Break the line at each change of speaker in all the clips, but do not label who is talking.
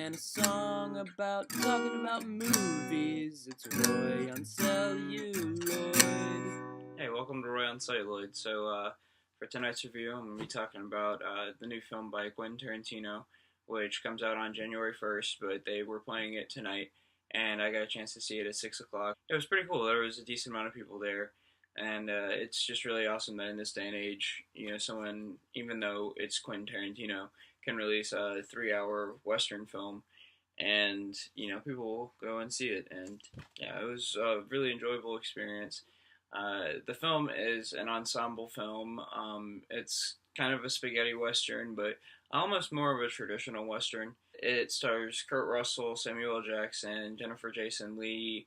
and a song about talking about movies. It's Roy on Celluloid. Hey, welcome to Roy on Celluloid. For tonight's review, I'm going to be talking about the new film by Quentin Tarantino, which comes out on January 1st, but they were playing it tonight, and I got a chance to see it at 6 o'clock. It was pretty cool. There was a decent amount of people there, and it's just really awesome that in this day and age, someone, even though it's Quentin Tarantino, can release a 3-hour Western film, and people go and see it. And yeah, it was a really enjoyable experience. The film is an ensemble film. It's kind of a spaghetti Western, but almost more of a traditional Western. It stars Kurt Russell, Samuel L. Jackson, Jennifer Jason Leigh,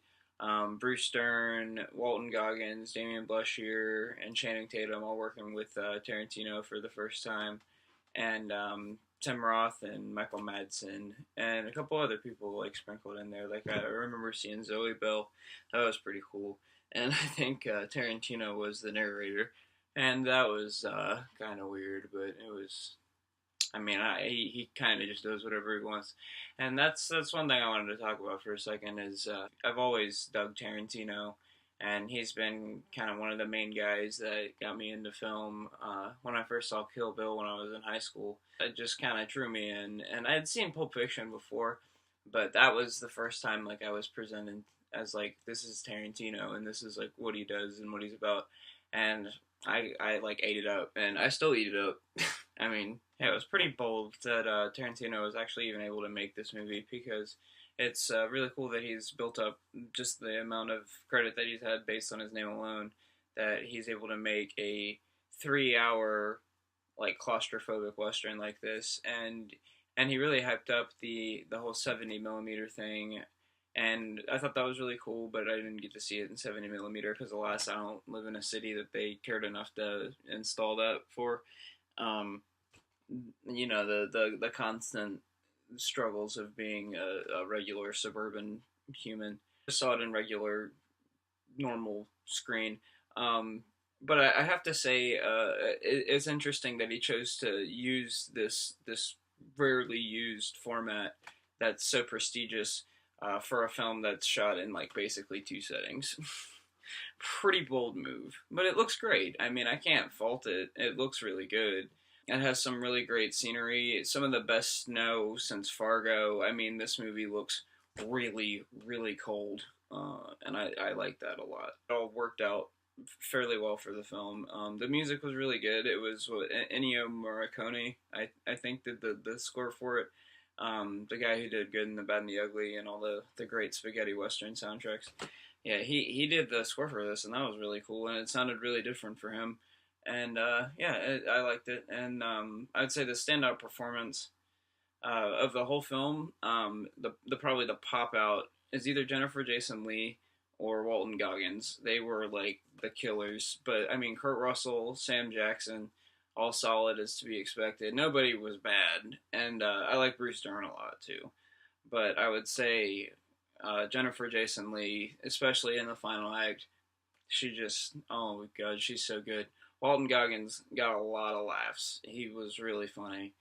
Bruce Dern, Walton Goggins, Damian Blushier, and Channing Tatum all working with Tarantino for the first time. And Tim Roth and Michael Madsen and a couple other people sprinkled in there. I remember seeing Zoe Bell. That was pretty cool. And I think Tarantino was the narrator, and that was kind of weird, but it was. He kind of just does whatever he wants, and that's one thing I wanted to talk about for a second. Is I've always dug Tarantino, and he's been kind of one of the main guys that got me into film. When I first saw Kill Bill when I was in high school, it just kind of drew me in, and I had seen Pulp Fiction before, but that was the first time I was presented as this is Tarantino, and this is what he does and what he's about, and I ate it up, and I still eat it up. Yeah, it was pretty bold that Tarantino was actually even able to make this movie, because it's really cool that he's built up just the amount of credit that he's had based on his name alone, that he's able to make a 3-hour claustrophobic Western like this, and he really hyped up the whole 70mm thing. And I thought that was really cool, but I didn't get to see it in 70mm because, alas, I don't live in a city that they cared enough to install that for. The constant struggles of being a regular suburban human. I saw it in regular, normal screen. But I have to say, it's interesting that he chose to use this rarely used format that's so prestigious. For a film that's shot in basically 2 settings. Pretty bold move, but it looks great. I can't fault it. It looks really good. It has some really great scenery, some of the best snow since Fargo. This movie looks really, really cold, and I like that a lot. It all worked out fairly well for the film. The music was really good. It was Ennio Morricone, I think, did the score for it. The guy who did Good and the Bad and the Ugly and all the great spaghetti Western soundtracks. Yeah, he did the score for this, and that was really cool, and it sounded really different for him. And I liked it. And I'd say the standout performance of the whole film, the probably the pop out is either Jennifer Jason Leigh or Walton Goggins. They were the killers. But Kurt Russell, Sam Jackson, all solid as to be expected. Nobody was bad, and I like Bruce Dern a lot too. But I would say Jennifer Jason Leigh, especially in the final act, she just, oh my god, she's so good. Walton Goggins got a lot of laughs. He was really funny,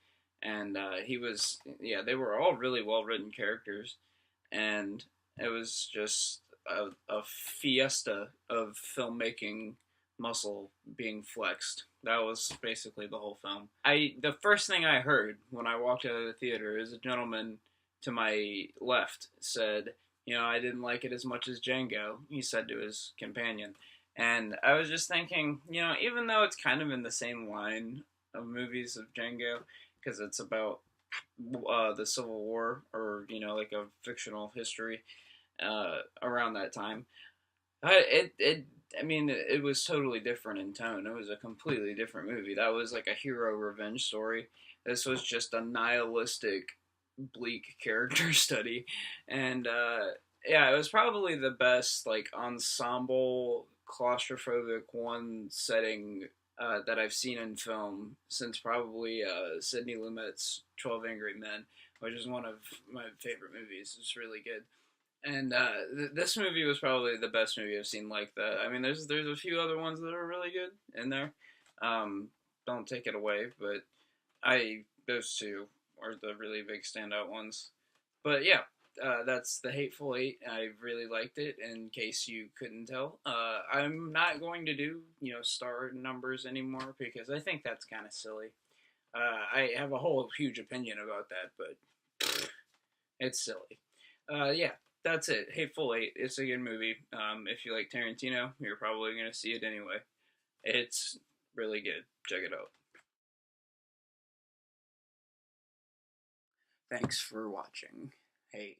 and they were all really well written characters, and it was just a fiesta of filmmaking muscle being flexed. That was basically the whole film. The first thing I heard when I walked out of the theater is a gentleman to my left said, I didn't like it as much as Django, he said to his companion. And I was just thinking, even though it's kind of in the same line of movies of Django, because it's about the Civil War, or, a fictional history around that time, it was totally different in tone. It was a completely different movie. That was a hero revenge story. This was just a nihilistic, bleak character study. And, it was probably the best, ensemble, claustrophobic one setting that I've seen in film since probably Sidney Lumet's 12 Angry Men, which is one of my favorite movies. It's really good. And this movie was probably the best movie I've seen like that. There's a few other ones that are really good in there. Don't take it away, but those two are the really big standout ones. But yeah, that's the Hateful Eight. I really liked it. In case you couldn't tell, I'm not going to do star numbers anymore because I think that's kind of silly. I have a whole huge opinion about that, but it's silly. Yeah, that's it. Hateful Eight. It's a good movie. If you like Tarantino, you're probably gonna see it anyway. It's really good. Check it out. Thanks for watching. Hey.